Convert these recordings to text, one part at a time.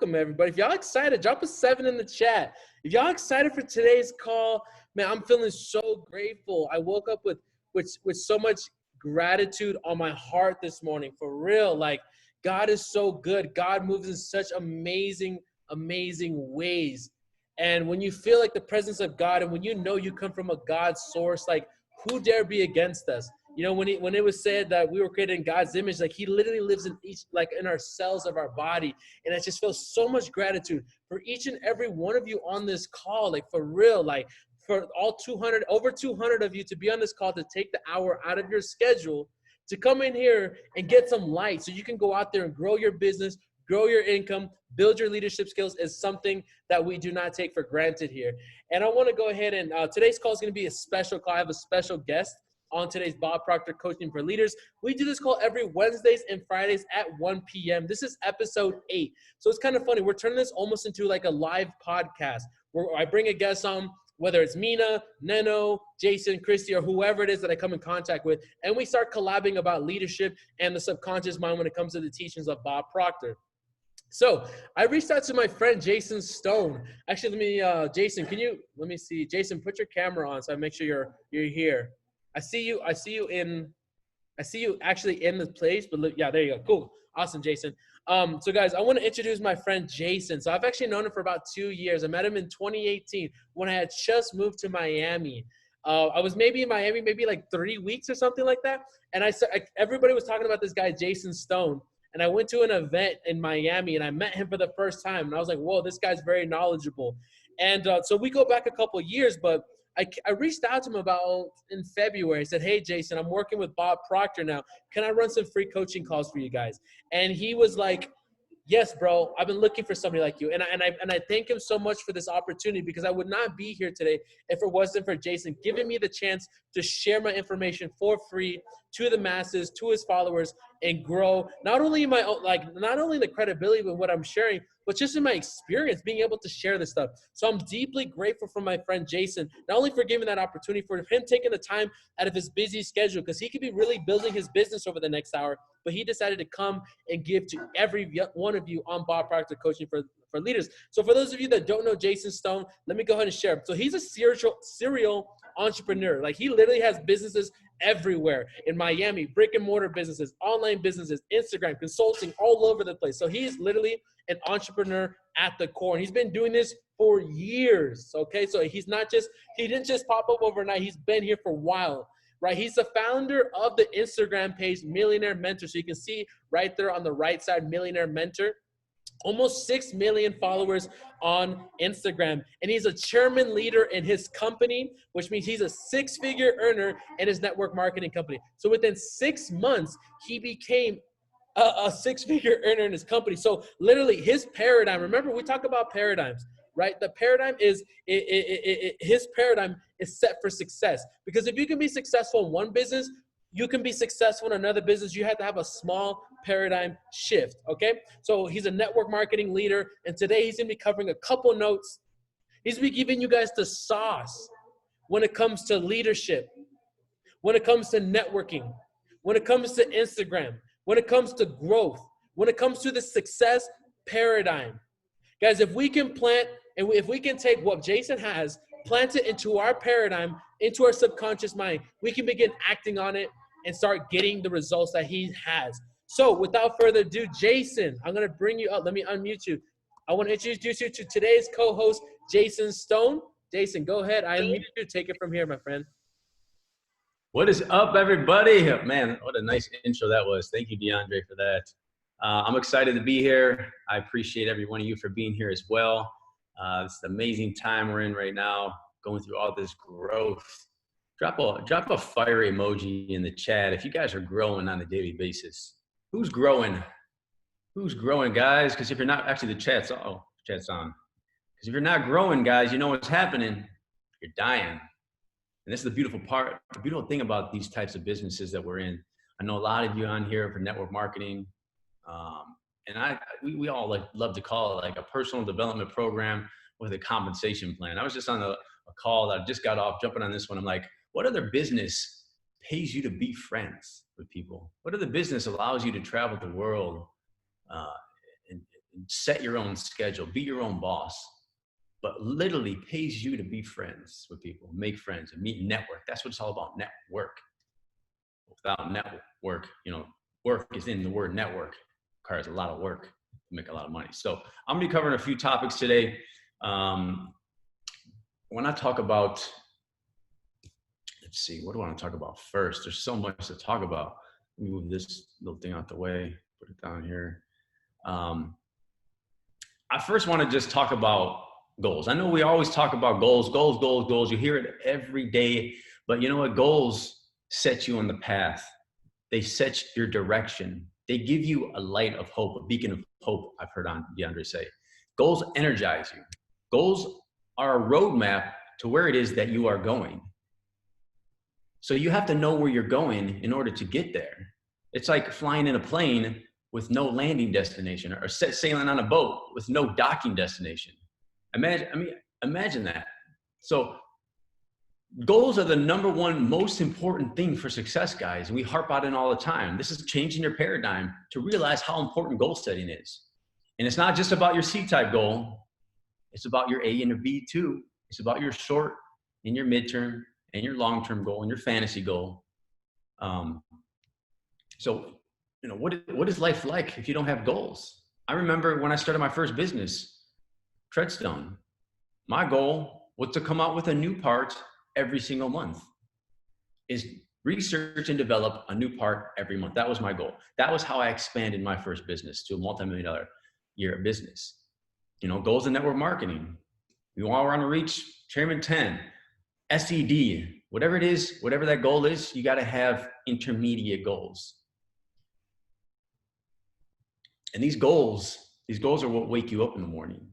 welcome everybody. If y'all excited, drop a 7 in the chat. If y'all excited for today's call, man, I'm feeling so grateful. I woke up with so much gratitude on my heart this morning, for real. Like, God is so good. God moves in such amazing ways. And when you feel like the presence of God, and when you know you come from a God source, like, who dare be against us? You know, when it was said that we were created in God's image, like, he literally lives in each, like, in our cells of our body. And I just feel so much gratitude for each and every one of you on this call, like, for real, like, for all over 200 of you to be on this call, to take the hour out of your schedule to come in here and get some light so you can go out there and grow your business, grow your income, build your leadership skills, is something that we do not take for granted here. And I want to go ahead and today's call is going to be a special call. I have a special guest on today's Bob Proctor Coaching for Leaders. We do this call every Wednesdays and Fridays at 1 p.m. This is episode 8. So it's kind of funny. We're turning this almost into like a live podcast where I bring a guest on, whether it's Mina, Neno, Jason, Christy, or whoever it is that I come in contact with, and we start collabing about leadership and the subconscious mind when it comes to the teachings of Bob Proctor. So I reached out to my friend Jason Stone. Actually, Jason, let me see. Jason, put your camera on so I make sure you're here. I see you actually in the place, but look, yeah, there you go. Cool. Awesome, Jason. So guys, I want to introduce my friend Jason. So I've actually known him for about 2 years. I met him in 2018 when I had just moved to Miami. I was maybe in Miami, maybe like 3 weeks or something like that. And everybody was talking about this guy, Jason Stone. And I went to an event in Miami and I met him for the first time. And I was like, whoa, this guy's very knowledgeable. And so we go back a couple of years, but I reached out to him about in February. I said, hey, Jason, I'm working with Bob Proctor now. Can I run some free coaching calls for you guys? And he was like, yes, bro, I've been looking for somebody like you. And I thank him so much for this opportunity, because I would not be here today if it wasn't for Jason giving me the chance to share my information for free to the masses, to his followers, and grow not only the credibility with what I'm sharing, but just in my experience being able to share this stuff. So I'm deeply grateful for my friend Jason, not only for giving that opportunity, for him taking the time out of his busy schedule, because he could be really building his business over the next hour, but he decided to come and give to every one of you on Bob Proctor Coaching for Leaders. So for those of you that don't know Jason Stone, let me go ahead and share. So he's a serial entrepreneur. Like, he literally has businesses everywhere in Miami, brick and mortar businesses, online businesses, Instagram, consulting, all over the place. So he's literally an entrepreneur at the core, and he's been doing this for years. Okay, so he didn't just pop up overnight. He's been here for a while, right? He's the founder of the Instagram page Millionaire Mentor. So you can see right there on the right side, Millionaire Mentor. Almost 6 million followers on Instagram. And he's a chairman leader in his company, which means he's a 6-figure earner in his network marketing company. So within 6 months, he became a 6-figure earner in his company. So literally his paradigm, remember we talk about paradigms, right? The paradigm is, his paradigm is set for success. Because if you can be successful in one business, you can be successful in another business. You have to have a small paradigm shift, okay? So he's a network marketing leader, and today he's gonna be covering a couple notes. He's gonna be giving you guys the sauce when it comes to leadership, when it comes to networking, when it comes to Instagram, when it comes to growth, when it comes to the success paradigm. Guys, if we can plant, and if we can take what Jason has, plant it into our paradigm, into our subconscious mind, we can begin acting on it and start getting the results that he has. So without further ado, Jason, I'm going to bring you up. Let me unmute you. I want to introduce you to today's co-host, Jason Stone. Jason, go ahead. I unmuted you. Take it from here, my friend. What is up, everybody? Man, what a nice intro that was. Thank you, DeAndre, for that. I'm excited to be here. I appreciate every one of you for being here as well. It's an amazing time we're in right now, going through all this growth. Drop a fire emoji in the chat if you guys are growing on a daily basis. Who's growing? Who's growing, guys? Because if you're not, actually the chat's on. Because if you're not growing, guys, you know what's happening. You're dying. And this is the beautiful part, the beautiful thing about these types of businesses that we're in. I know a lot of you on here for network marketing. And we all love to call it like a personal development program with a compensation plan. I was just on a call that I just got off, jumping on this one. I'm like, what other business pays you to be friends with people? What other business allows you to travel the world and set your own schedule, be your own boss, but literally pays you to be friends with people, make friends and meet and network. That's what it's all about, network. Without network, work is in the word network. Requires a lot of work to make a lot of money. So I'm gonna be covering a few topics today. When I talk about, let's see, what do I want to talk about first? There's so much to talk about. Let me move this little thing out the way, put it down here. I first want to just talk about goals. I know we always talk about goals. You hear it every day, but you know what? Goals set you on the path. They set your direction. They give you a light of hope, a beacon of hope, I've heard DeAndre say. Goals energize you. Goals are a roadmap to where it is that you are going. So you have to know where you're going in order to get there. It's like flying in a plane with no landing destination, or sailing on a boat with no docking destination. Imagine that. So goals are the number one most important thing for success, guys. And we harp on it all the time. This is changing your paradigm to realize how important goal setting is. And it's not just about your C-type goal. It's about your A and your B too. It's about your short and your midterm and your long-term goal and your fantasy goal. So, what is life like if you don't have goals? I remember when I started my first business, Treadstone, my goal was to come out with a new part every single month, is research and develop a new part every month. That was my goal. That was how I expanded my first business to a multi-million-dollar year business. Goals in network marketing. You want to reach Chairman 10, SED, whatever it is, whatever that goal is, you got to have intermediate goals. And these goals are what wake you up in the morning.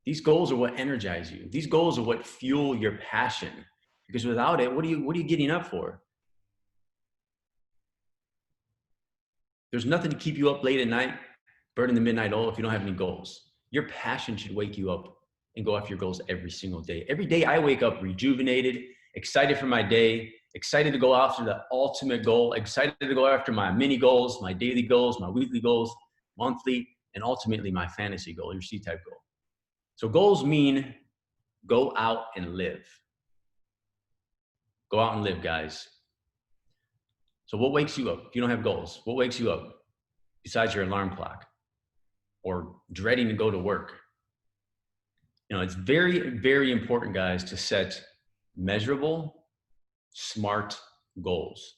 These goals are what energize you. These goals are what fuel your passion. Because without it, what are you getting up for? There's nothing to keep you up late at night, burning the midnight oil if you don't have any goals. Your passion should wake you up and go after your goals every single day. Every day I wake up rejuvenated, excited for my day, excited to go after the ultimate goal, excited to go after my mini goals, my daily goals, my weekly goals, monthly, and ultimately my fantasy goal, your C-type goal. So goals mean go out and live. Go out and live, guys. So what wakes you up if you don't have goals? What wakes you up besides your alarm clock or dreading to go to work? It's very, very important, guys, to set measurable, smart goals.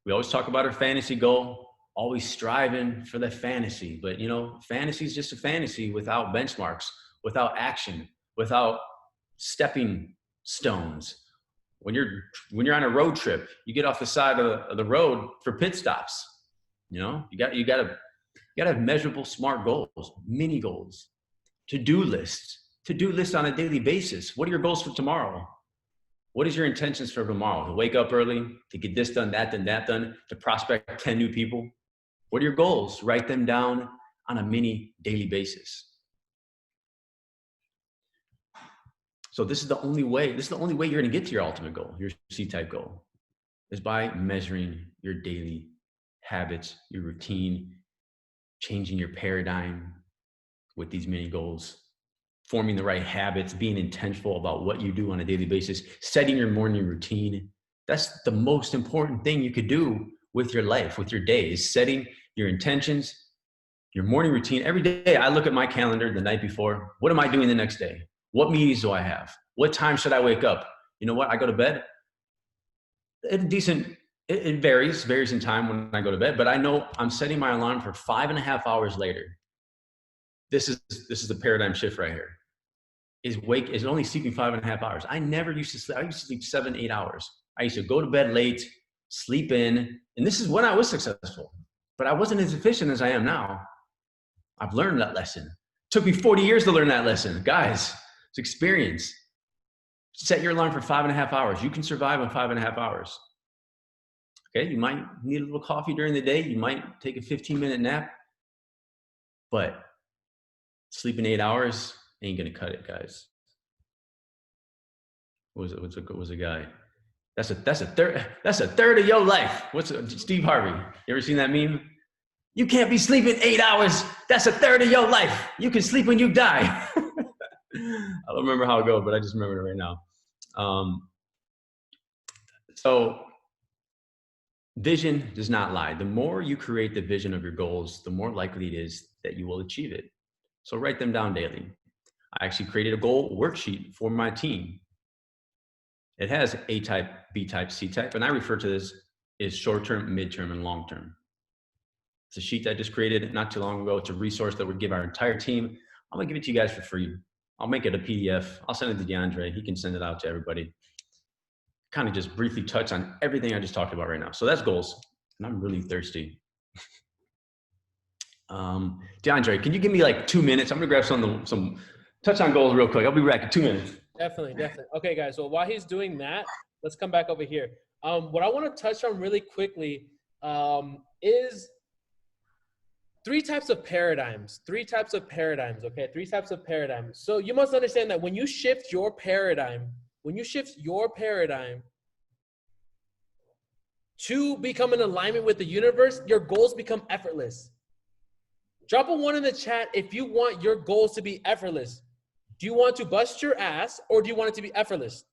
We always talk about our fantasy goal, always striving for the fantasy, but fantasy is just a fantasy without benchmarks, without action, without stepping stones. When you're on a road trip, you get off the side of the road for pit stops. You gotta have measurable, smart goals, mini goals, to-do lists on a daily basis. What are your goals for tomorrow? What is your intentions for tomorrow? To wake up early, to get this done, that done, that done, to prospect 10 new people? What are your goals? Write them down on a mini daily basis. So this is the only way you're going to get to your ultimate goal, your C-type goal, is by measuring your daily habits, your routine, changing your paradigm with these mini goals, forming the right habits, being intentional about what you do on a daily basis, setting your morning routine. That's the most important thing you could do with your life, with your day, is setting your intentions, your morning routine. Every day I look at my calendar the night before. What am I doing the next day? What meetings do I have? What time should I wake up? You know what? I go to bed. It varies in time when I go to bed, but I know I'm setting my alarm for 5.5 hours later. This is the paradigm shift right here. Is only sleeping 5.5 hours. I never used to sleep. I used to sleep 7-8 hours. I used to go to bed late, sleep in, and this is when I was successful, but I wasn't as efficient as I am now. I've learned that lesson. It took me 40 years to learn that lesson. Guys, it's experience. Set your alarm for 5.5 hours. You can survive on 5.5 hours. Okay, you might need a little coffee during the day. You might take a 15-minute nap, but sleeping 8 hours ain't gonna cut it, guys. What was a guy? That's a third of your life. Steve Harvey? You ever seen that meme? You can't be sleeping 8 hours. That's a third of your life. You can sleep when you die. I don't remember how it goes, but I just remember it right now. So vision does not lie. The more you create the vision of your goals, the more likely it is that you will achieve it. So write them down daily. I actually created a goal worksheet for my team. It has A type, B type, C type, and I refer to this as short-term, midterm, and long-term. It's a sheet that I just created not too long ago. It's a resource that we give our entire team. I'm gonna give it to you guys for free. I'll make it a PDF. I'll send it to DeAndre. He can send it out to everybody. Kind of just briefly touch on everything I just talked about right now. So that's goals, and I'm really thirsty. DeAndre, can you give me like 2 minutes? I'm gonna grab some touch on goals real quick. I'll be back in 2 minutes. Definitely. Okay, guys. So while he's doing that, let's come back over here. What I want to touch on really quickly is three types of paradigms. Okay, three types of paradigms. So you must understand that when you shift your paradigm, to become in alignment with the universe, your goals become effortless. Drop a 1 in the chat if you want your goals to be effortless. Do you want to bust your ass or do you want it to be effortless?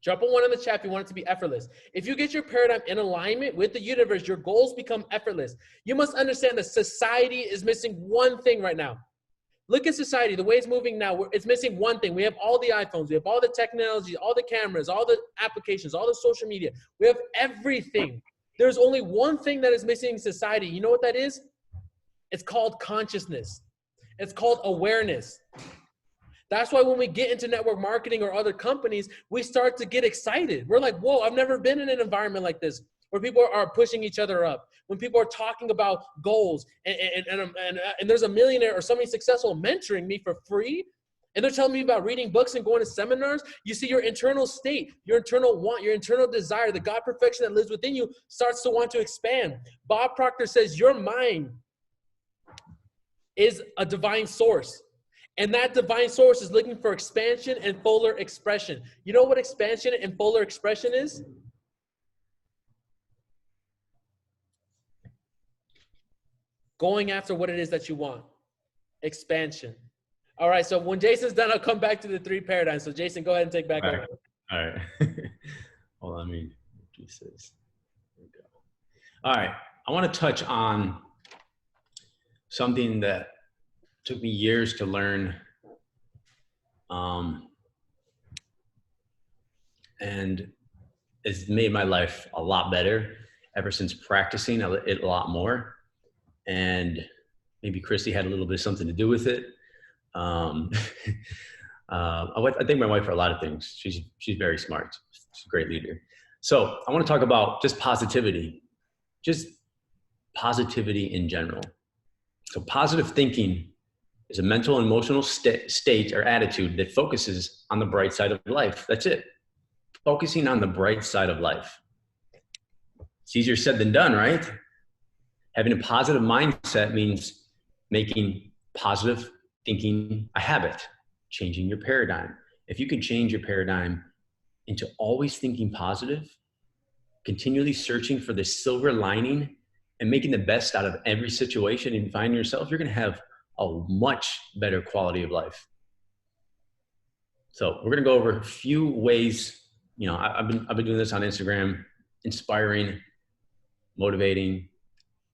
Drop a 1 in the chat if you want it to be effortless. If you get your paradigm in alignment with the universe, your goals become effortless. You must understand that society is missing one thing right now. Look at society, the way it's moving now, it's missing one thing. We have all the iPhones, we have all the technology, all the cameras, all the applications, all the social media. We have everything. There's only one thing that is missing in society. You know what that is? It's called consciousness. It's called awareness. That's why when we get into network marketing or other companies, we start to get excited. We're like, whoa, I've never been in an environment like this where people are pushing each other up, when people are talking about goals and there's a millionaire or somebody successful mentoring me for free, and they're telling me about reading books and going to seminars. You see your internal state, your internal want, your internal desire, the God perfection that lives within you starts to want to expand. Bob Proctor says your mind is a divine source. And that divine source is looking for expansion and fuller expression. You know what expansion and fuller expression is? Going after what it is that you want. Expansion. All right, so when Jason's done, I'll come back to the 3 paradigms. So Jason, go ahead and take back over. All right. Hold on, let me reduce this. There we go. All right, I want to touch on something that took me years to learn, and it's made my life a lot better ever since practicing it a lot more. And maybe Christy had a little bit of something to do with it. I thank my wife for a lot of things. She's very smart. She's a great leader. So I want to talk about just positivity in general. So positive thinking is a mental and emotional state or attitude that focuses on the bright side of life. That's it. Focusing on the bright side of life. It's easier said than done, right? Having a positive mindset means making positive thinking a habit, changing your paradigm. If you can change your paradigm into always thinking positive, continually searching for the silver lining and making the best out of every situation and find yourself, you're going to have a much better quality of life. So we're going to go over a few ways. You know, I've been doing this on Instagram, inspiring, motivating,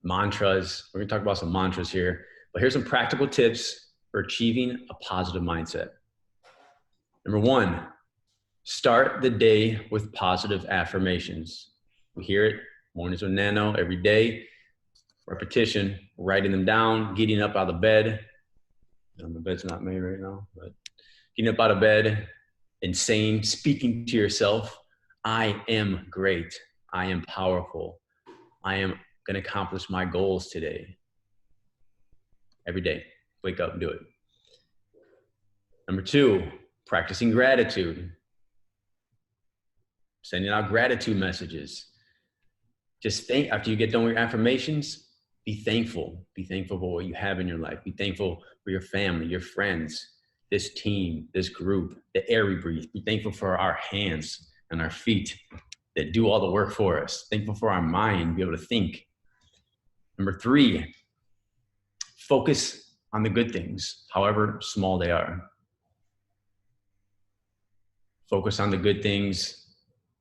mantras. We're going to talk about some mantras here, but here's some practical tips for achieving a positive mindset. Number 1, start the day with positive affirmations. We hear it mornings with Nano every day. Repetition, writing them down, getting up out of bed. The bed's not made right now, but getting up out of bed and saying, speaking to yourself, I am great. I am powerful. I am going to accomplish my goals today. Every day, wake up and do it. Number 2, practicing gratitude. Sending out gratitude messages. Just think, after you get done with your affirmations, be thankful. Be thankful for what you have in your life. Be thankful for your family, your friends, this team, this group, the air we breathe. Be thankful for our hands and our feet that do all the work for us. Thankful for our mind, be able to think. Number 3, Focus on the good things, however small they are. Focus on the good things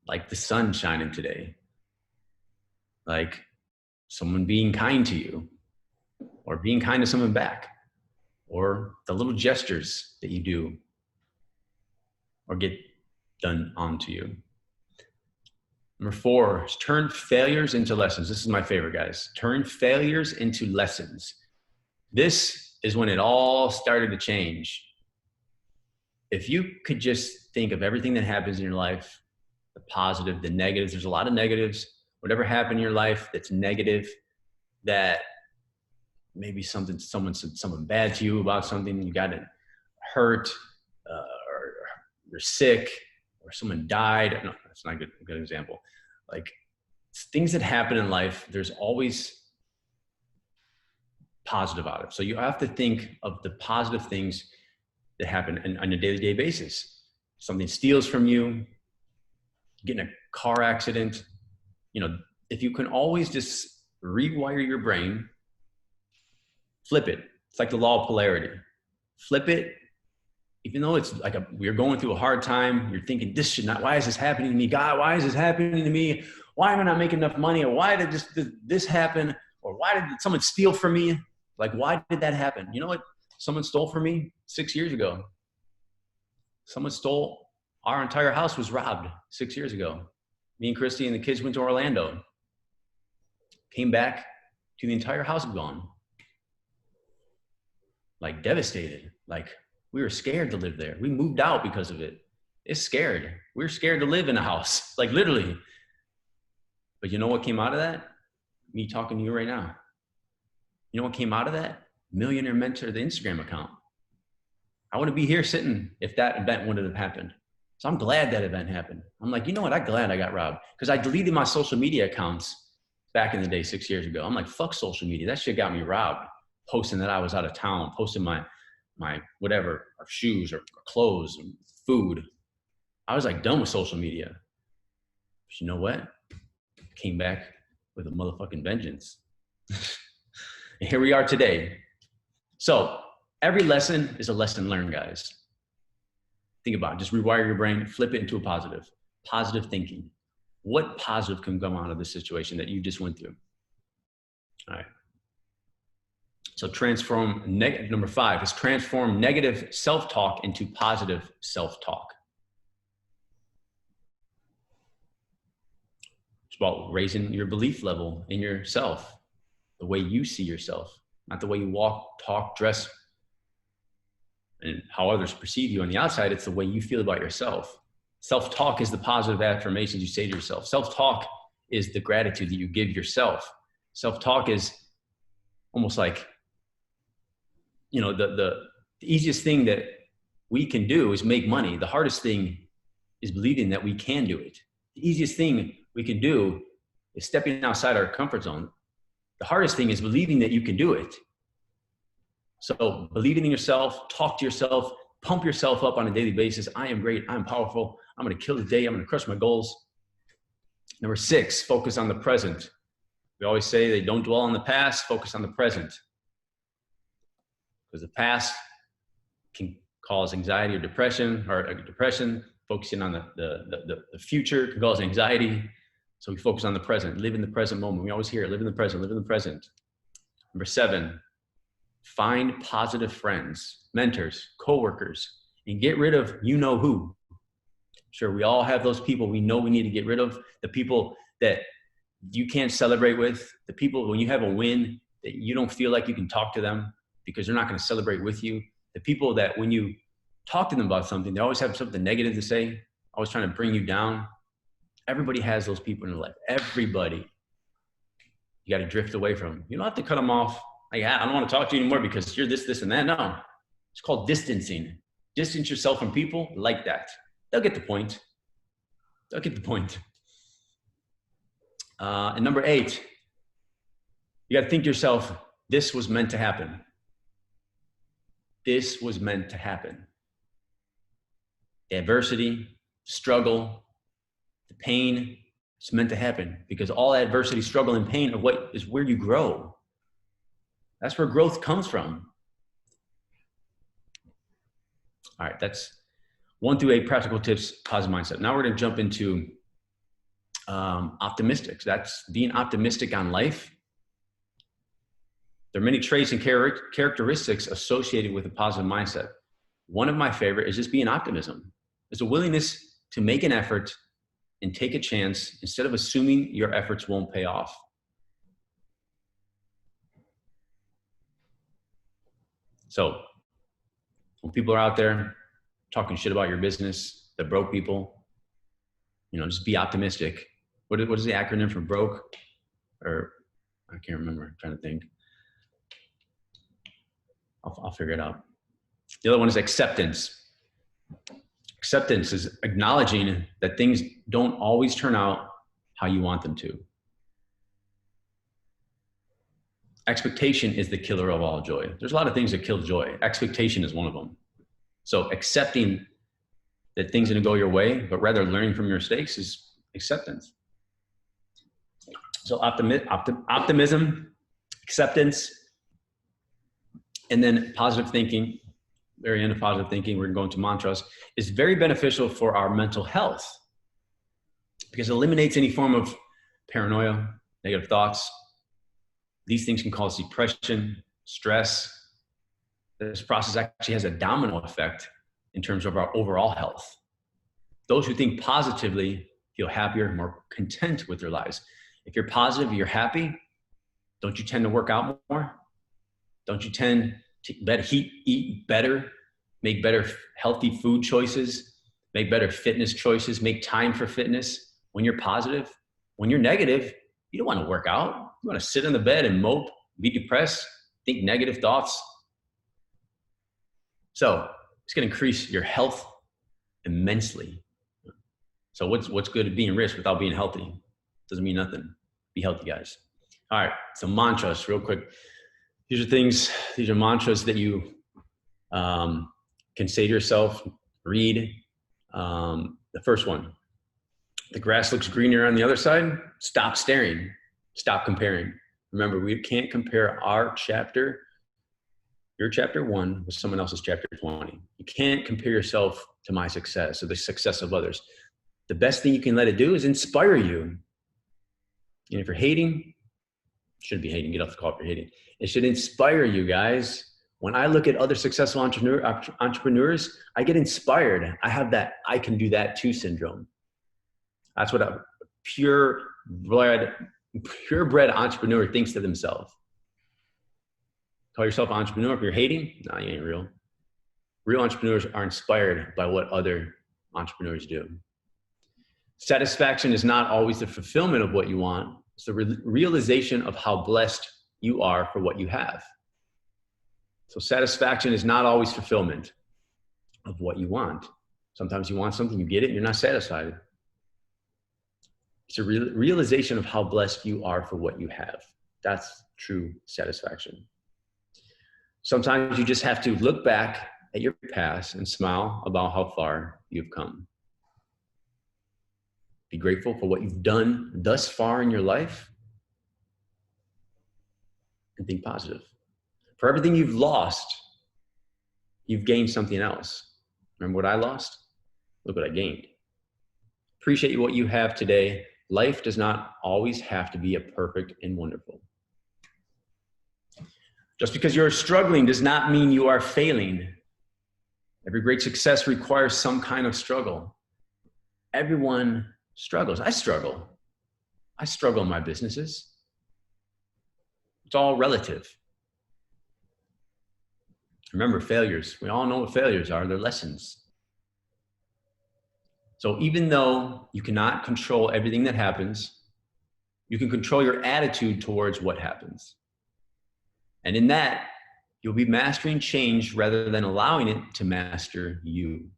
like the sun shining today, like someone being kind to you, or being kind to someone back, or the little gestures that you do or get done onto you. Number 4 is turn failures into lessons. This is my favorite, guys. Turn failures into lessons. This is when it all started to change. If you could just think of everything that happens in your life, the positive, the negatives, there's a lot of negatives. Whatever happened in your life that's negative, that maybe someone said something bad to you about something, you got hurt, or you're sick, or someone died. No, that's not a good example. Like things that happen in life, there's always positive out of it. So you have to think of the positive things that happen on a day-to-day basis. Something steals from you, get in a car accident. If you can always just rewire your brain, flip it. It's like the law of polarity. Flip it. Even though it's like we're going through a hard time, you're thinking, why is this happening to me? God, why is this happening to me? Why am I not making enough money? Or why did this happen? Or why did someone steal from me? Like, why did that happen? You know what? Someone stole from me 6 years ago. Someone stole, our entire house was robbed 6 years ago. Me and Christy and the kids went to Orlando. Came back to the entire house gone. Like devastated. Like we were scared to live there. We moved out because of it. It's scared. We were scared to live in a house, like literally. But you know what came out of that? Me talking to you right now. You know what came out of that? Millionaire Mentor, the Instagram account. I wouldn't be here sitting if that event wouldn't have happened. So I'm glad that event happened. I'm like, you know what? I'm glad I got robbed because I deleted my social media accounts back in the day 6 years ago. I'm like, fuck social media. That shit got me robbed. Posting that I was out of town, posting my whatever, or shoes or clothes and food. I was like done with social media. But you know what? Came back with a motherfucking vengeance. And here we are today. So every lesson is a lesson learned, guys. Think about it. Just rewire your brain, flip it into a positive thinking. What positive can come out of this situation that you just went through? All right. So number 5 is transform negative self-talk into positive self-talk. It's about raising your belief level in yourself, the way you see yourself, not the way you walk, talk, dress, and how others perceive you on the outside. It's the way you feel about yourself. Self-talk is the positive affirmations you say to yourself. Self-talk is the gratitude that you give yourself. Self-talk is almost like, the easiest thing that we can do is make money. The hardest thing is believing that we can do it. The easiest thing we can do is stepping outside our comfort zone. The hardest thing is believing that you can do it. So believing in yourself, talk to yourself, pump yourself up on a daily basis. I am great. I'm powerful. I'm going to kill the day. I'm going to crush my goals. Number 6, focus on the present. We always say they don't dwell on the past, focus on the present. Because the past can cause anxiety or depression, focusing on the future can cause anxiety. So we focus on the present, live in the present moment. We always hear it, live in the present, live in the present. Number 7, find positive friends, mentors, coworkers, and get rid of you-know-who. Sure, we all have those people we know we need to get rid of, the people that you can't celebrate with, the people when you have a win that you don't feel like you can talk to them because they're not going to celebrate with you, the people that when you talk to them about something, they always have something negative to say, always trying to bring you down. Everybody has those people in their life. Everybody. You got to drift away from them. You don't have to cut them off. Like, I don't want to talk to you anymore because you're this, and that. No, it's called distancing. Distance yourself from people like that. They'll get the point. And number 8, you got to think to yourself, this was meant to happen. This was meant to happen. The adversity, struggle, the pain, it's meant to happen because all adversity, struggle, and pain are what is where you grow. That's where growth comes from. All right, that's 1 through 8 practical tips, positive mindset. Now we're going to jump into optimistic. That's being optimistic on life. There are many traits and characteristics associated with a positive mindset. One of my favorite is just being optimism. It's a willingness to make an effort and take a chance instead of assuming your efforts won't pay off. So when people are out there talking shit about your business, the broke people, just be optimistic. What is the acronym for broke? Or I can't remember. I'm trying to think. I'll figure it out. The other one is acceptance. Acceptance is acknowledging that things don't always turn out how you want them to. Expectation is the killer of all joy. There's a lot of things that kill joy. Expectation is one of them. So accepting that things are going to go your way, but rather learning from your mistakes is acceptance. So optimism, acceptance, and then positive thinking, very end of positive thinking, we're going to go into mantras, is very beneficial for our mental health because it eliminates any form of paranoia, negative thoughts. These things can cause depression, stress. This process actually has a domino effect in terms of our overall health. Those who think positively feel happier, more content with their lives. If you're positive, you're happy, don't you tend to work out more? Don't you tend to eat better, make better healthy food choices, make better fitness choices, make time for fitness when you're positive? When you're negative, you don't want to work out. You want to sit in the bed and mope, be depressed, think negative thoughts. So it's going to increase your health immensely. So what's good at being rich without being healthy? Doesn't mean nothing. Be healthy, guys. All right, so mantras, real quick. These are mantras that you can say to yourself, read. The first one, the grass looks greener on the other side. Stop staring, stop comparing. Remember, we can't compare our chapter, your chapter 1 with someone else's chapter 20. You can't compare yourself to my success or the success of others. The best thing you can let it do is inspire you. And if you're hating, shouldn't be hating, get off the call if you're hating. It should inspire you guys. When I look at other successful entrepreneurs, I get inspired. I have that I can do that too syndrome. That's what a purebred entrepreneur thinks to themselves. Call yourself an entrepreneur. If you're hating, no, you ain't real. Real entrepreneurs are inspired by what other entrepreneurs do. Satisfaction is not always the fulfillment of what you want. It's the realization of how blessed you are for what you have. So satisfaction is not always fulfillment of what you want. Sometimes you want something, you get it, and you're not satisfied. It's a realization of how blessed you are for what you have. That's true satisfaction. Sometimes you just have to look back at your past and smile about how far you've come. Be grateful for what you've done thus far in your life and think positive. For everything you've lost, you've gained something else. Remember what I lost? Look what I gained. Appreciate what you have today. Life does not always have to be a perfect and wonderful. Just because you're struggling does not mean you are failing. Every great success requires some kind of struggle. Everyone struggles. I struggle. I struggle in my businesses. It's all relative. Remember, failures. We all know what failures are. They're lessons. So even though you cannot control everything that happens, you can control your attitude towards what happens. And in that, you'll be mastering change rather than allowing it to master you.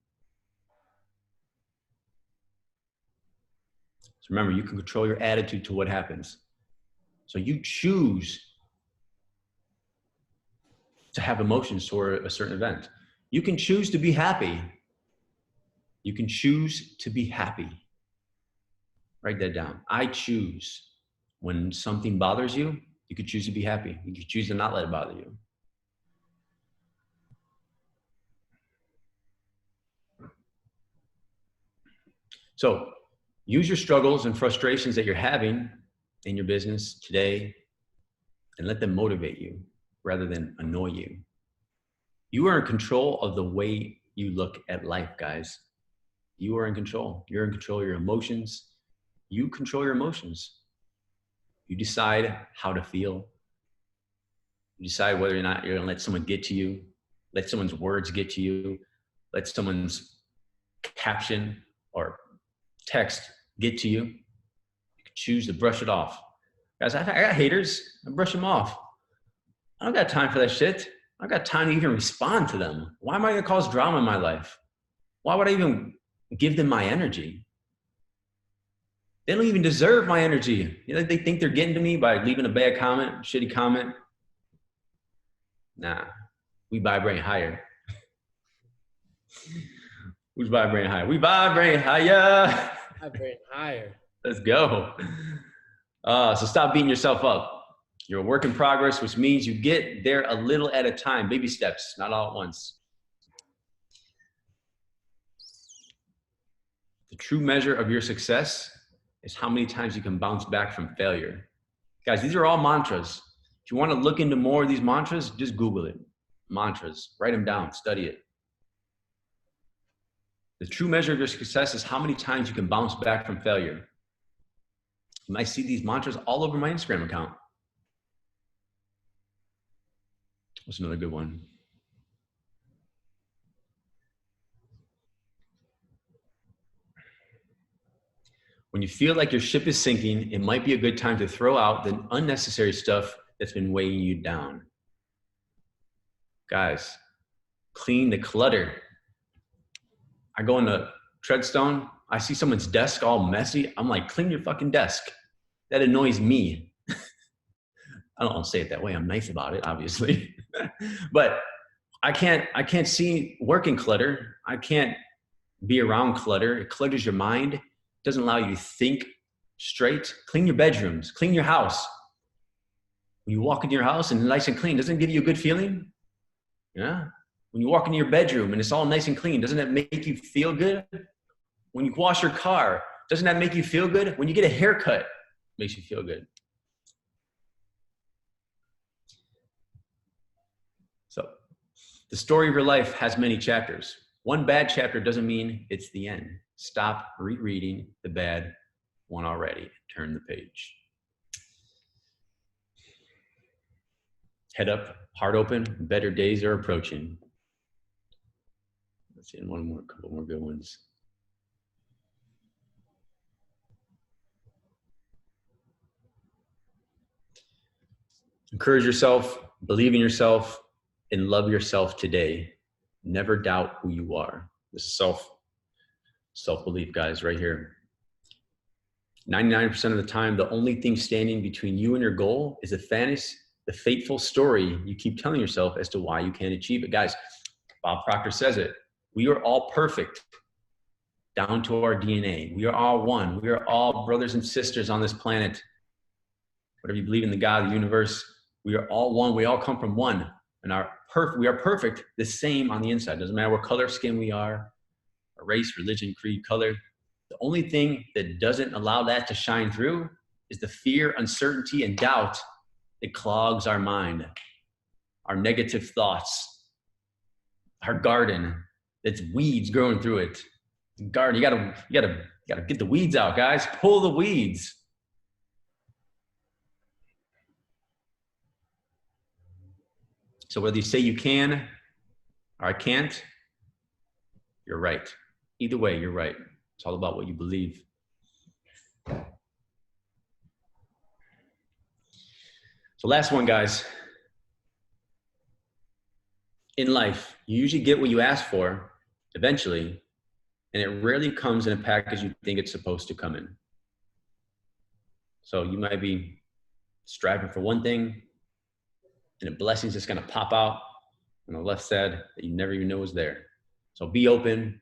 So remember, you can control your attitude to what happens. So you choose to have emotions toward a certain event. You can choose to be happy. You can choose to be happy. Write that down. I choose when something bothers you, You could choose to be happy. You could choose to not let it bother you. So use your struggles and frustrations that you're having in your business today and let them motivate you rather than annoy you. You are in control of the way you look at life, guys. You are in control. You're in control of your emotions. You control your emotions. You decide how to feel. You decide whether or not you're going to let someone get to you, let someone's words get to you, let someone's caption or text get to you. You can choose to brush it off. Guys, I got haters. I brush them off. I don't got time for that shit. I don't got time to even respond to them. Why am I going to cause drama in my life? Why would I even give them my energy? They don't even deserve my energy. You know, they think they're getting to me by leaving a bad comment, shitty comment. Nah, we vibrate higher. Who's vibrating higher? We vibrate higher. Vibrate higher. Let's go. So stop beating yourself up. You're a work in progress, which means you get there a little at a time. Baby steps, not all at once. The true measure of your success is how many times you can bounce back from failure. Guys, these are all mantras. If you want to look into more of these mantras, just Google it. Mantras. Write them down. Study it. The true measure of your success is how many times you can bounce back from failure. You might see these mantras all over my Instagram account. What's another good one? When you feel like your ship is sinking, it might be a good time to throw out the unnecessary stuff that's been weighing you down. Guys, clean the clutter. I go into Treadstone, I see someone's desk all messy. I'm like, clean your fucking desk. That annoys me. I don't say it that way. I'm nice about it, obviously. But I can't see working clutter. I can't be around clutter. It clutters your mind. It doesn't allow you to think straight. Clean your bedrooms. Clean your house. When you walk into your house and it's nice and clean, doesn't it give you a good feeling? Yeah. When you walk into your bedroom and it's all nice and clean, doesn't that make you feel good? When you wash your car, doesn't that make you feel good? When you get a haircut, it makes you feel good. So the story of your life has many chapters. One bad chapter doesn't mean it's the end. Stop rereading the bad one already. Turn the page. Head up, heart open, better days are approaching. Let's see, couple more good ones. Encourage yourself, believe in yourself, and love yourself today. Never doubt who you are. This is self-belief, guys, right here. 99% of the time, the only thing standing between you and your goal is the fateful story you keep telling yourself as to why you can't achieve it. Guys, Bob Proctor says it. We are all perfect down to our DNA. We are all one. We are all brothers and sisters on this planet. Whatever you believe in the God, the universe, we are all one. We all come from one. And we are perfect, the same on the inside. Doesn't matter what color skin we are, our race, religion, creed, color. The only thing that doesn't allow that to shine through is the fear, uncertainty, and doubt that clogs our mind, our negative thoughts, our garden that's weeds growing through it. The garden, you gotta get the weeds out, guys. Pull the weeds. So whether you say you can or I can't, you're right. Either way, you're right. It's all about what you believe. So last one, guys. In life, you usually get what you ask for eventually, and it rarely comes in a package you think it's supposed to come in. So you might be striving for one thing, and a blessing's just gonna pop out on the left side that you never even know was there. So be open,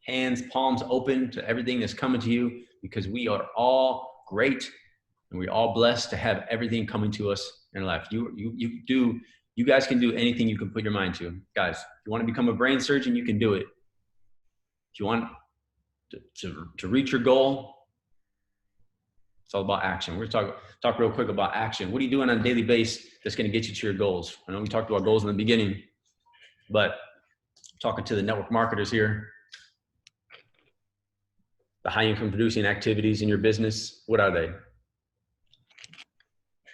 hands, palms open to everything that's coming to you, because we are all great And we're all blessed to have everything coming to us in life. You guys can do anything you can put your mind to. Guys, if you want to become a brain surgeon, you can do it. If you want to reach your goal, it's all about action. We're going to talk real quick about action. What are you doing on a daily basis that's going to get you to your goals? I know we talked about goals in the beginning, but talking to the network marketers here, the high income producing activities in your business, what are they?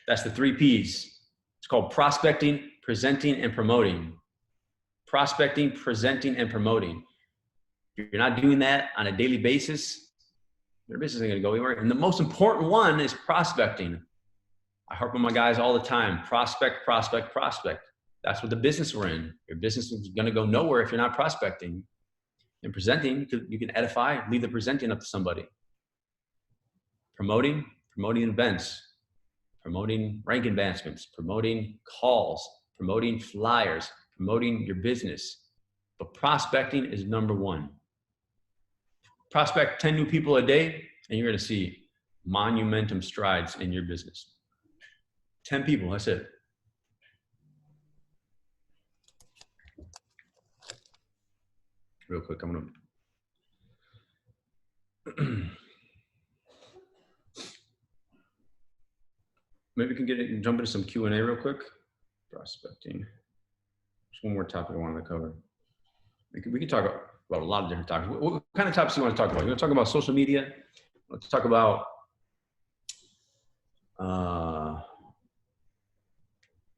That's the 3 P's. It's called prospecting, presenting, and promoting. Prospecting, presenting, and promoting. If you're not doing that on a daily basis, your business isn't going to go anywhere. And the most important one is prospecting. I harp on my guys all the time. Prospect, prospect, prospect. That's what the business we're in. Your business is going to go nowhere if you're not prospecting. And presenting, you can edify, leave the presenting up to somebody. Promoting events, promoting rank advancements, promoting calls, promoting flyers, promoting your business. But prospecting is number 1. Prospect 10 new people a day, and you're going to see monumentum strides in your business. 10 people, that's it. Real quick, I'm going to maybe we can get it and jump into some Q&A real quick. Prospecting. Just one more topic I wanted to cover. We can talk about a lot of different topics. What kind of topics do you want to talk about? You want to talk about social media? Let's talk about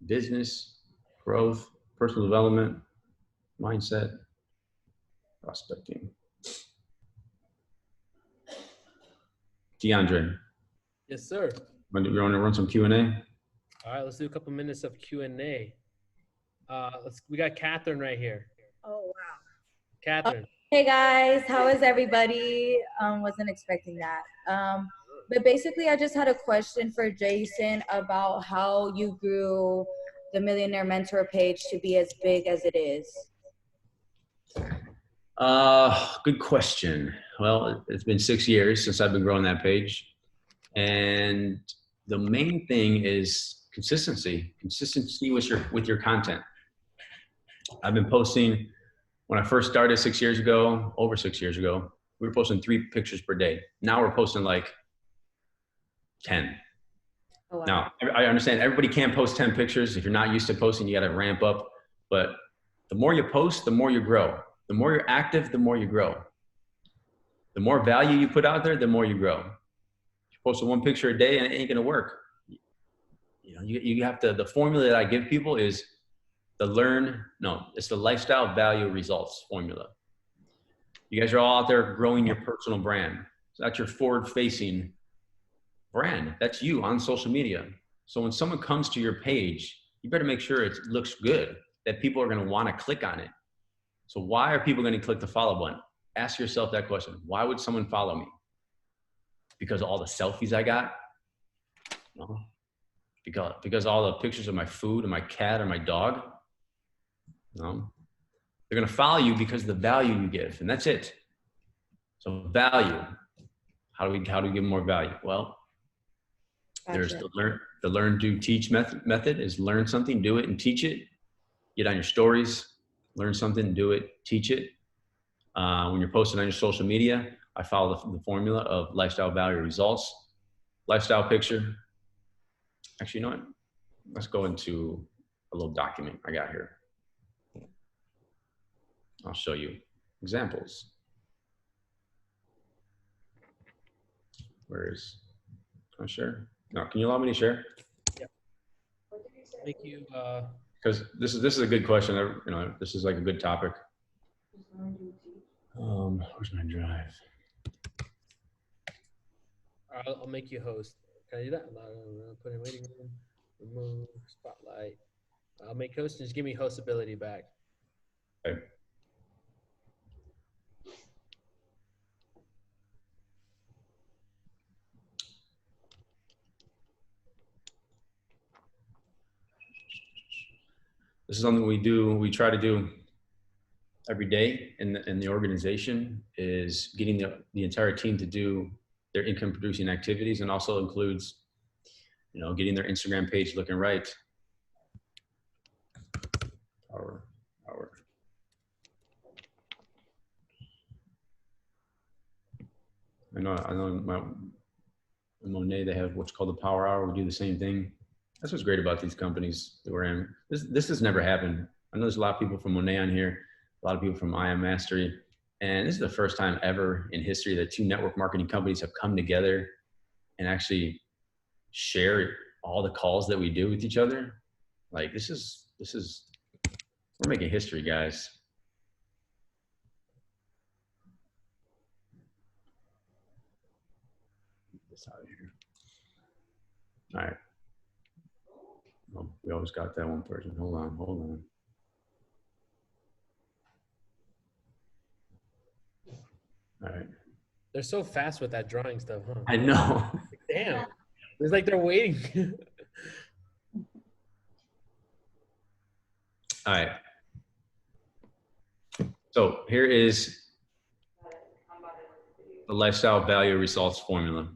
business, growth, personal development, mindset, prospecting. DeAndre. Yes, sir. You want to run some Q&A? All right, let's do a couple minutes of Q&A. We got Catherine right here. Oh, wow. Catherine. Hey guys, how is everybody? Wasn't expecting that. But basically I just had a question for Jason about how you grew the Millionaire Mentor page to be as big as it is. Good question. Well, it's been 6 years since I've been growing that page. And the main thing is consistency with your content. I've been posting. When I first started over 6 years ago, we were posting 3 pictures per day. Now we're posting like 10. Oh, wow. Now, I understand everybody can't post 10 pictures. If you're not used to posting, you got to ramp up. But the more you post, the more you grow. The more you're active, the more you grow. The more value you put out there, the more you grow. If you post 1 picture a day and it ain't going to work. You know, you have to, the formula that I give people is it's the lifestyle value results formula. You guys are all out there growing your personal brand. So that's your forward-facing brand. That's you on social media. So when someone comes to your page, you better make sure it looks good, that people are going to want to click on it. So why are people going to click the follow button? Ask yourself that question. Why would someone follow me? Because of all the selfies I got? No. Because all the pictures of my food and my cat or my dog? No. They're going to follow you because of the value you give, and that's it. So value. How do we give them more value? Well, gotcha. There's the learn, do, teach method is learn something, do it, and teach it. Get on your stories, learn something, do it, teach it. When you're posting on your social media, I follow the formula of lifestyle value results. Lifestyle picture. Actually, you know what? Let's go into a little document I got here. I'll show you examples. Can I share? No, can you allow me to share? Yeah. Thank you. Because this is a good question. This is like a good topic. Where's my drive? I'll make you host. Can I do that? Put in waiting room. Remove spotlight. I'll make host and just give me host ability back. Okay. This is something we try to do every day in the organization, is getting the entire team to do their income producing activities, and also includes you know, getting their Instagram page looking right. Power. I know Monet, they have what's called the Power Hour. We do the same thing. That's what's great about these companies that we're in. This has never happened. I know there's a lot of people from Monet on here, a lot of people from I Am Mastery. And this is the first time ever in history that two network marketing companies have come together and actually share all the calls that we do with each other. Like this is, we're making history, guys. This out of here. All right. Well, we always got that one person. Hold on. All right. They're so fast with that drawing stuff, huh? I know. Damn. It's like they're waiting. All right. So here is the lifestyle value results formula.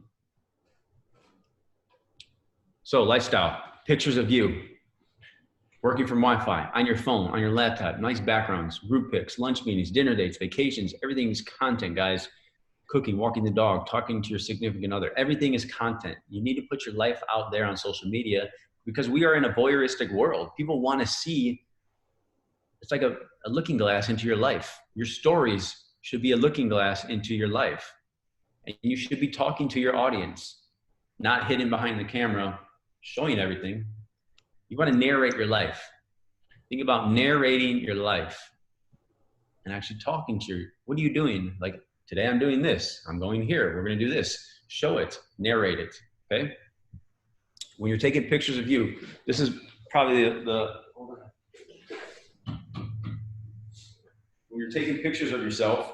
So lifestyle, pictures of you, working from Wi-Fi, on your phone, on your laptop, nice backgrounds, group pics, lunch meetings, dinner dates, vacations, everything is content, guys. Cooking, walking the dog, talking to your significant other, everything is content. You need to put your life out there on social media because we are in a voyeuristic world. People want to see, it's like a looking glass into your life. Your stories should be a looking glass into your life. And you should be talking to your audience, not hidden behind the camera, showing everything. You want to narrate your life. Think about narrating your life and actually talking to your, what are you doing? Like, today I'm doing this. I'm going here. We're going to do this. Show it. Narrate it. Okay? When you're taking pictures of you, this is probably when you're taking pictures of yourself,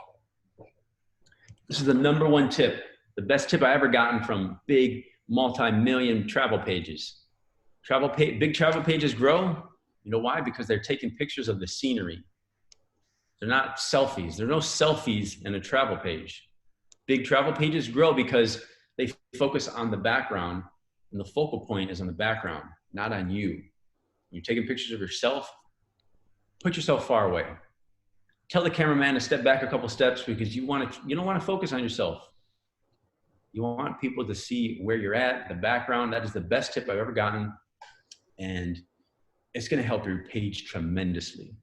this is the number one tip. The best tip I ever gotten from big multi-million travel pages. Big travel pages grow. You know why? Because they're taking pictures of the scenery. They're not selfies. There are no selfies in a travel page. Big travel pages grow because they focus on the background, and the focal point is on the background, not on you. You're taking pictures of yourself, put yourself far away. Tell the cameraman to step back a couple steps because you don't want to focus on yourself. You want people to see where you're at, the background. That is the best tip I've ever gotten. And it's going to help your page tremendously.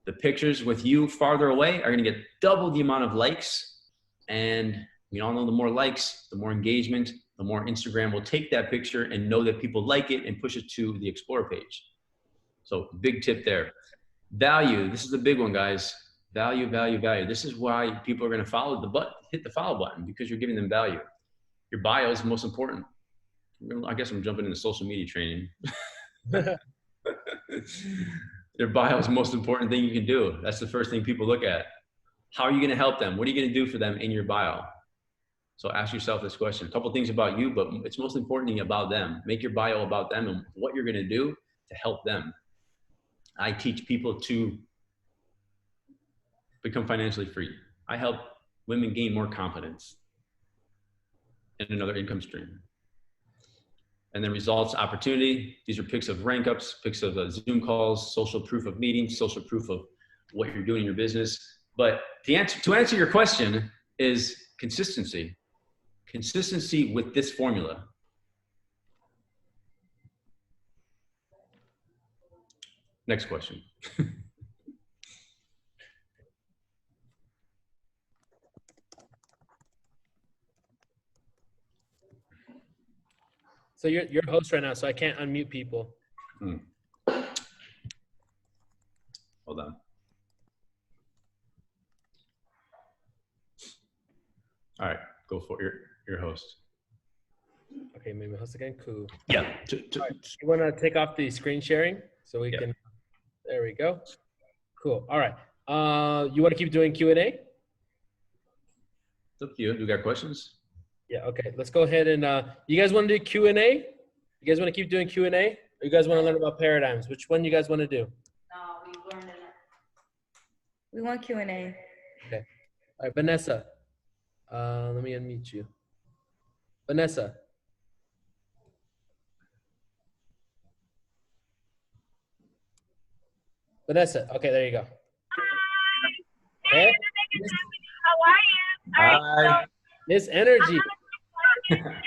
The pictures with you farther away are going to get double the amount of likes. And we all know the more likes, the more engagement, the more Instagram will take that picture and know that people like it and push it to the Explore page. So big tip there. Value. This is the big one, guys. Value, value, value. This is why people are going to hit the follow button because you're giving them value. Your bio is the most important. I guess I'm jumping into social media training. Their bio is the most important thing you can do. That's the first thing people look at. How are you going to help them? What are you going to do for them in your bio? So ask yourself this question. A couple of things about you, but it's most importantly about them. Make your bio about them and what you're going to do to help them. I teach people to become financially free. I help women gain more confidence and another income stream. And then results, opportunity. These are pics of rank ups, pics of Zoom calls, social proof of meetings, social proof of what you're doing in your business. But to answer your question is consistency. Consistency with this formula. Next question. So you're a host right now, so I can't unmute people. Hold on. All right, go for your host. Okay, maybe host again. Cool. Yeah. Right. You want to take off the screen sharing so we can? There we go. Cool. All right. You want to keep doing Q&A? It's up to you. Do you got questions? Yeah. Okay. Let's go ahead and you guys want to do Q&A? You guys want to keep doing Q&A? Or you guys want to learn about paradigms? Which one you guys want to do? No, we learned it. We want Q&A. Okay. All right, Vanessa. Let me unmute you. Vanessa. Vanessa. Okay, there you go. Hi. Hey, Hey, it's a second time with you. How are you? All right, so Hi. Miss I Energy. have a quick question.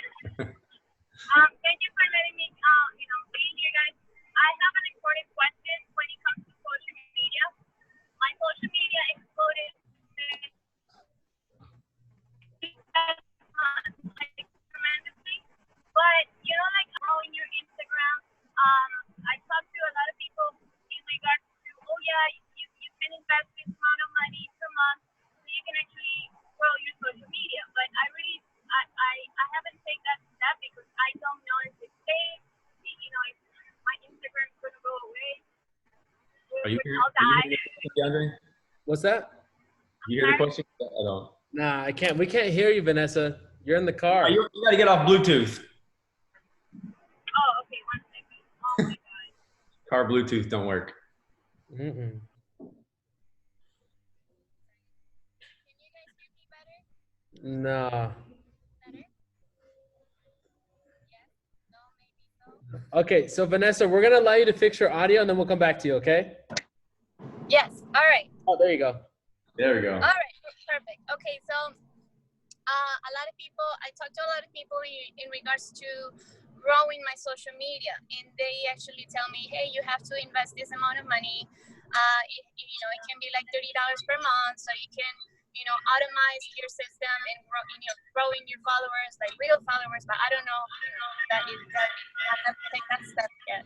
Thank you for letting me, be here, guys. I have an important question when it comes to social media. My social media exploded like tremendously, but like how in your Instagram, I talk to a lot of people in regards to, oh yeah, you can invest this amount of money per month, so you can actually grow your social media. But I haven't taken that because I don't know if it's safe, if my Instagram's gonna go away Are you with here? all the Are you eyes. hearing the question, DeAndre? What's that? You hear the question? I don't. Nah, I can't. We can't hear you, Vanessa. You're in the car. You got to get off Bluetooth. Oh, okay, 1 second. Oh my god. Car Bluetooth don't work. Mm-mm. Nah. Okay, so Vanessa, we're gonna allow you to fix your audio, and then we'll come back to you. Okay? Yes. All right. Oh, there you go. There we go. All right. Perfect. Okay. So, a lot of people, I talk to a lot of people in regards to growing my social media, and they actually tell me, hey, you have to invest this amount of money. It can be like $30 per month, so you can, automate your system and growing your followers, like real followers. But I don't know, that I haven't taken that step yet.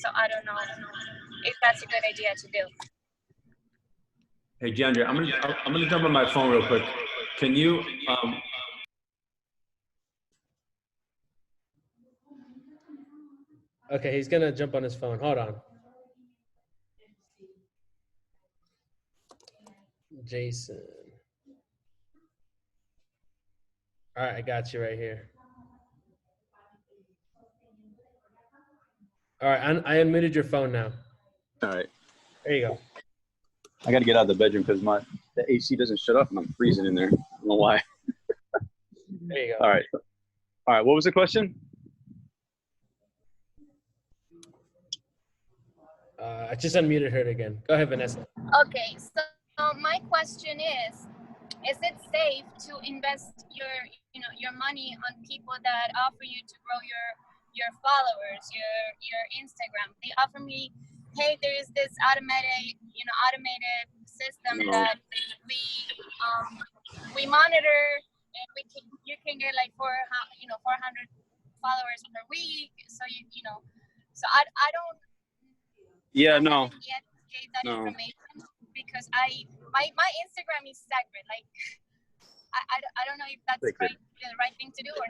So I don't know if that's a good idea to do. Hey, DeAndre, I'm gonna jump on my phone real quick. Can you Okay, he's gonna jump on his phone. Hold on. Jason. All right, I got you right here. All right, I unmuted your phone now. All right. There you go. I got to get out of the bedroom because the AC doesn't shut up and I'm freezing in there. I don't know why. There you go. All right. What was the question? I just unmuted her again. Go ahead, Vanessa. Okay, so my question is it safe to invest your money on people that offer you to grow your followers, your Instagram? They offer me, hey, there is this automated system that we monitor, and you can get like 400 followers per week. So so I don't. Yeah, I no. haven't yet gave that No. information because my Instagram is sacred. Like I don't know if that's the right thing to do or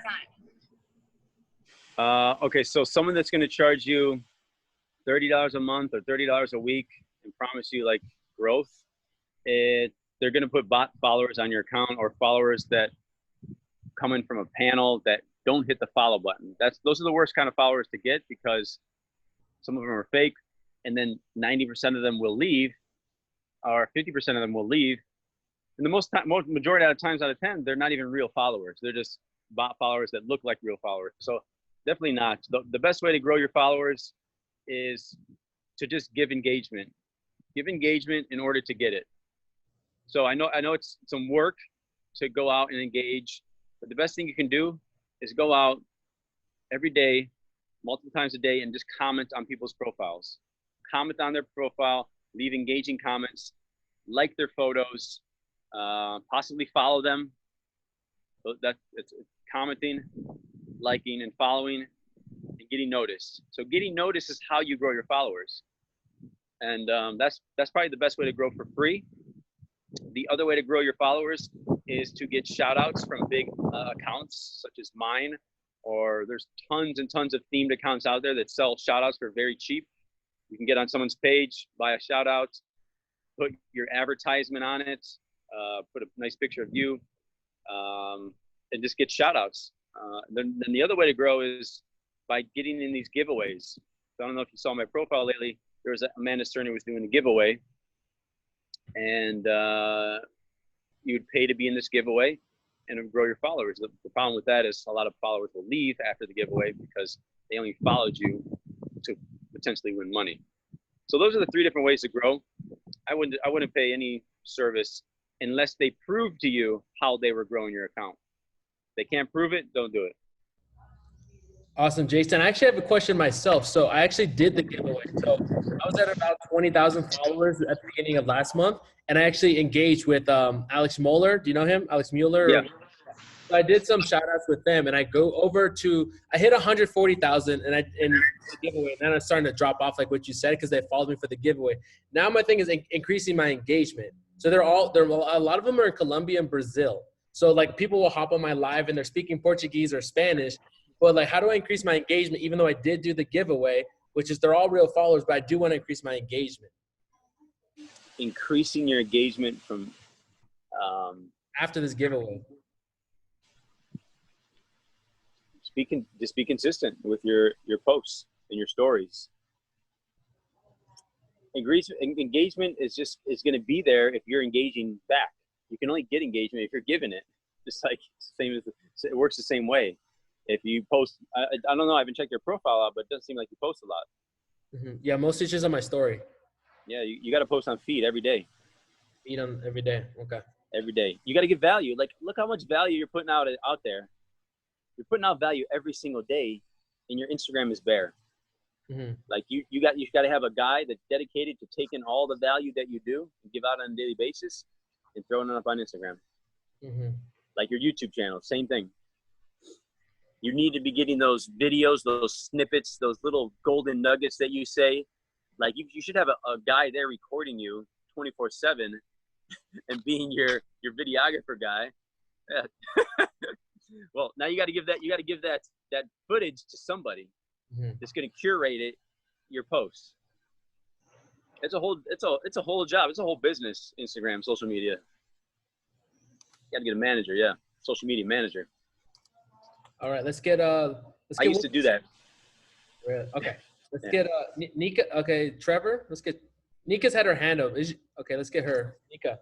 not. Okay, so someone that's going to charge you $30 a month or $30 a week and promise you like growth, they're going to put bot followers on your account or followers that come in from a panel that don't hit the follow button. Those are the worst kind of followers to get because some of them are fake, and then 90% of them will leave, or 50% of them will leave. And the majority of times out of 10, they're not even real followers. They're just bot followers that look like real followers. So definitely not. The best way to grow your followers is to just give engagement. Give engagement in order to get it. So I know it's some work to go out and engage, but the best thing you can do is go out every day, multiple times a day, and just comment on people's profiles. Comment on their profile, leave engaging comments, like their photos, possibly follow them. So it's commenting, liking, and following, and getting noticed. So getting noticed is how you grow your followers, and that's probably the best way to grow for free. The other way to grow your followers is to get shout outs from big accounts such as mine, or there's tons and tons of themed accounts out there that sell shout outs for very cheap. You can get on someone's page, buy a shout out, put your advertisement on it, put a nice picture of you, and just get shout outs. Then the other way to grow is by getting in these giveaways. So I don't know if you saw my profile lately. There was Amanda Stern who was doing a giveaway, and you would pay to be in this giveaway and it would grow your followers. The problem with that is a lot of followers will leave after the giveaway because they only followed you to potentially win money. So those are the 3 different ways to grow. I wouldn't pay any service unless they prove to you how they were growing your account. If they can't prove it, don't do it. Awesome, Jason. I actually have a question myself. So I actually did the giveaway. So I was at about 20,000 followers at the beginning of last month, and I actually engaged with Alex Moeller. Do you know him? Alex Mueller? Yeah. So I did some shout outs with them, and I go over to, I hit 140,000 and the giveaway, and then I'm starting to drop off like what you said, because they followed me for the giveaway. Now my thing is increasing my engagement. So a lot of them are in Colombia and Brazil. So like people will hop on my live and they're speaking Portuguese or Spanish, but like, how do I increase my engagement? Even though I did do the giveaway, which is they're all real followers, but I do want to increase my engagement. Increasing your engagement from after this giveaway. Just be consistent with your posts and your stories. Engagement is going to be there if you're engaging back. You can only get engagement if you're giving it. Just like it works the same way. If you post, I don't know, I haven't checked your profile out, but it doesn't seem like you post a lot. Mm-hmm. Yeah, most it's just on my story. Yeah, you got to post on feed every day. Feed on every day. Okay. Every day. You got to give value. Like, look how much value you're putting out there. You're putting out value every single day, and your Instagram is bare. Mm-hmm. Like you got to have a guy that's dedicated to taking all the value that you do and give out on a daily basis and throwing it up on Instagram. Mm-hmm. Like your YouTube channel, same thing. You need to be getting those videos, those snippets, those little golden nuggets that you say. Like you should have a guy there recording you 24/7 and being your videographer guy. Yeah. Well, now you got to give that footage to somebody that's going to curate your posts. It's a whole job. It's a whole business. Instagram, social media. You got to get a manager. Yeah, social media manager. All right, let's get I used to do that. Okay, let's get Nika. Okay, Trevor. Let's get Nika's had her hand up. Okay, let's get her. Nika.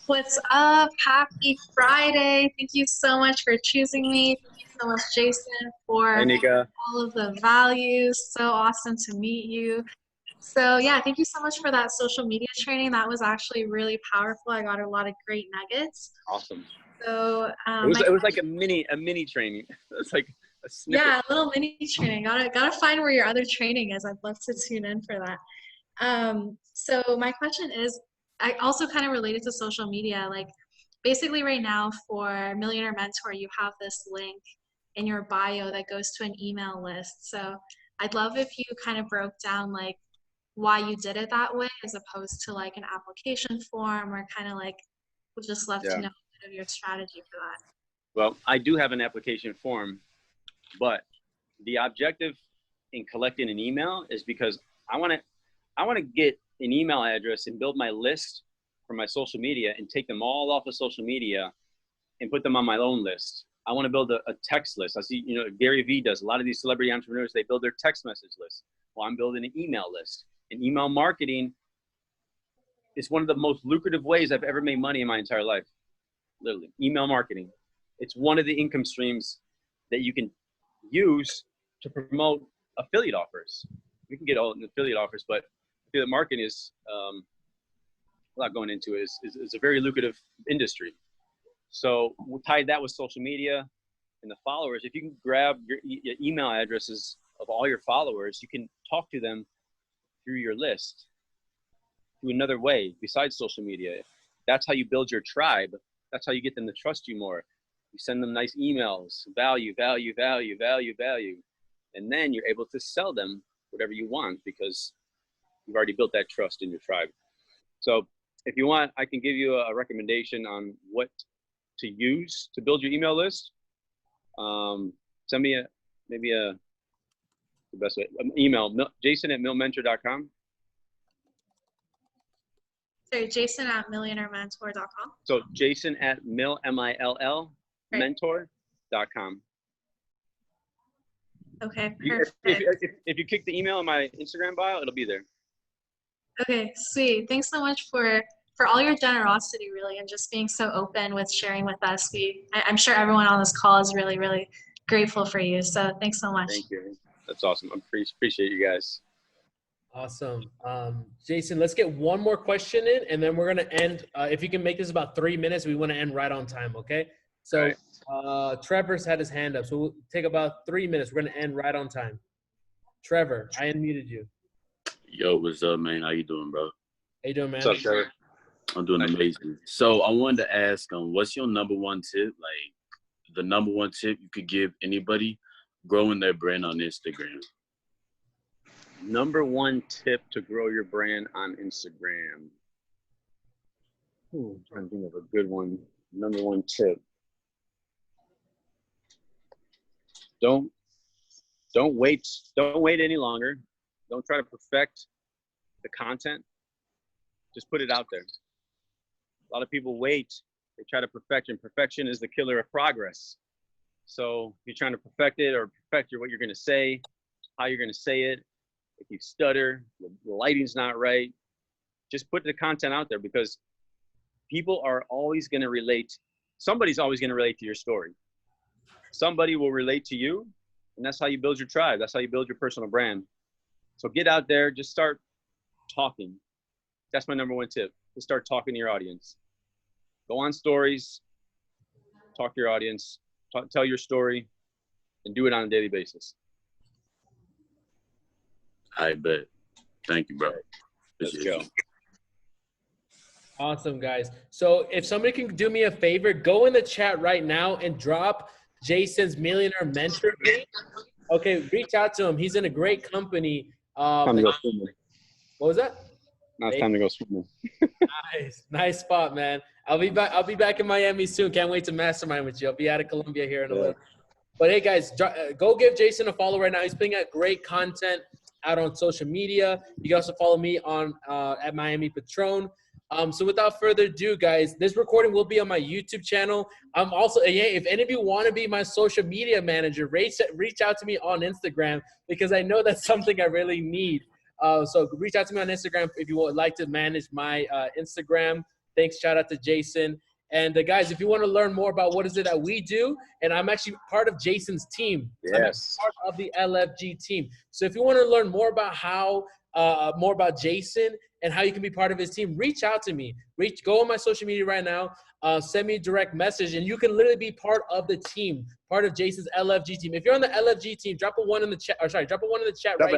What's up? Happy Friday. Thank you so much for choosing me. Thank you so much, Jason, for all of the values. So awesome to meet you. So yeah, thank you so much for that social media training. That was actually really powerful. I got a lot of great nuggets. Awesome. So it was like a mini training. It's like a snippet. Yeah, a little mini training. Gotta find where your other training is. I'd love to tune in for that. So my question is, I also kind of related to social media. Like basically right now for Millionaire Mentor, you have this link in your bio that goes to an email list. So I'd love if you kind of broke down like why you did it that way as opposed to like an application form, or kind of like would just love to know a bit of your strategy for that. Well, I do have an application form, but the objective in collecting an email is because I want to get an email address and build my list for my social media and take them all off of social media and put them on my own list. I want to build a text list. I see, Gary Vee does. A lot of these celebrity entrepreneurs, they build their text message list. Well, I'm building an email list. And email marketing is one of the most lucrative ways I've ever made money in my entire life. Literally, email marketing. It's one of the income streams that you can use to promote affiliate offers. We can get all the affiliate offers, but affiliate marketing is, without going into it, is a very lucrative industry. So we'll tie that with social media and the followers. If you can grab your email addresses of all your followers, you can talk to them through your list through another way besides social media. That's how you build your tribe. That's how you get them to trust you more. You send them nice emails, value. And then you're able to sell them whatever you want because you've already built that trust in your tribe. So if you want, I can give you a recommendation on what to use to build your email list. Send me the best way, email, jason@millmentor.com. Sorry, jason@millionairementor.com. So jason@mill mentor.com. Okay, perfect. If you click the email in my Instagram bio, it'll be there. Okay, sweet. Thanks so much for all your generosity, really, and just being so open with sharing with us. I'm sure everyone on this call is really, really grateful for you. So thanks so much. Thank you. That's awesome. I appreciate you guys. Awesome. Jason, let's get one more question in, and then we're going to end. If you can make this about 3 minutes, we want to end right on time, okay? So Trevor's had his hand up, so we'll take about 3 minutes. We're going to end right on time. Trevor, I unmuted you. Yo, what's up, man? How you doing, bro? How you doing, man? What's up, Trevor? I'm doing amazing. So I wanted to ask, what's your number one tip? Like the number one tip you could give anybody growing their brand on Instagram? Number one tip to grow your brand on Instagram. I'm trying to think of a good one. Number one tip. Don't wait any longer. Don't try to perfect the content. Just put it out there. A lot of people wait. They try to perfect, and perfection is the killer of progress. So if you're trying to perfect it or perfect what you're going to say, how you're going to say it, if you stutter, the lighting's not right, just put the content out there, because people are always going to relate. Somebody's always going to relate to your story. Somebody will relate to you, and that's how you build your tribe. That's how you build your personal brand. So get out there, just start talking. That's my number one tip. Just start talking to your audience. Go on stories, talk to your audience, tell your story, and do it on a daily basis. I bet. Thank you, bro. Let's go. Awesome, guys. So if somebody can do me a favor, go in the chat right now and drop Jason's Millionaire Mentor page. Okay, reach out to him. He's in a great company. Time to go swimming. What was that? Now it's time to go swimming. Nice spot, man. I'll be back in Miami soon. Can't wait to mastermind with you. I'll be out of Colombia here in a little. But hey, guys, go give Jason a follow right now. He's putting out great content out on social media. You can also follow me on at Miami Patron. So without further ado, guys, this recording will be on my YouTube channel. I'm also, if any of you want to be my social media manager, reach out to me on Instagram, because I know that's something I really need. So reach out to me on Instagram if you would like to manage my Instagram. Thanks. Shout out to Jason. And guys, if you want to learn more about what is it that we do, and I'm actually part of Jason's team. Yes. I'm part of the LFG team. So if you want to learn more about more about Jason and how you can be part of his team, reach out to me. Go on my social media right now. Send me a direct message, and you can literally be part of the team, part of Jason's LFG team. If you're on the LFG team, drop a 1 in the chat. Or sorry, drop a 1 in the chat. Drop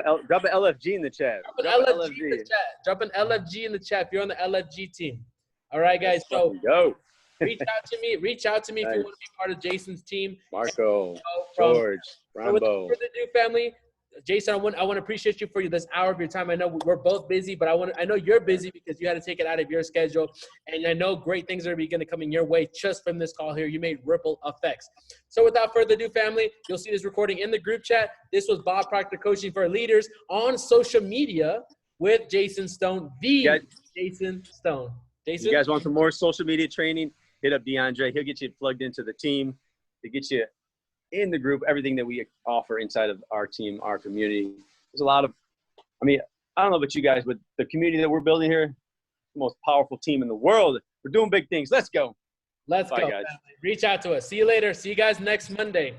an LFG in the chat. Drop an LFG in the chat. Drop an LFG in the chat if you're on the LFG team. All right, guys. So reach out to me. Reach out to me if you want to be part of Jason's team. Marco, George, Rambo. Without further ado, family, Jason, I want to appreciate you for this hour of your time. I know we're both busy, but I know you're busy because you had to take it out of your schedule. And I know great things are going to coming your way just from this call here. You made ripple effects. So without further ado, family, you'll see this recording in the group chat. This was Bob Proctor Coaching for Leaders on social media with Jason Stone, Jason Stone. Jason? You guys want some more social media training? Hit up DeAndre. He'll get you plugged into the team to get you in the group, everything that we offer inside of our team, our community. There's a lot of, I don't know about you guys, but the community that we're building here, the most powerful team in the world. We're doing big things. Let's go. Let's go, guys. family. Reach out to us. See you later. See you guys next Monday.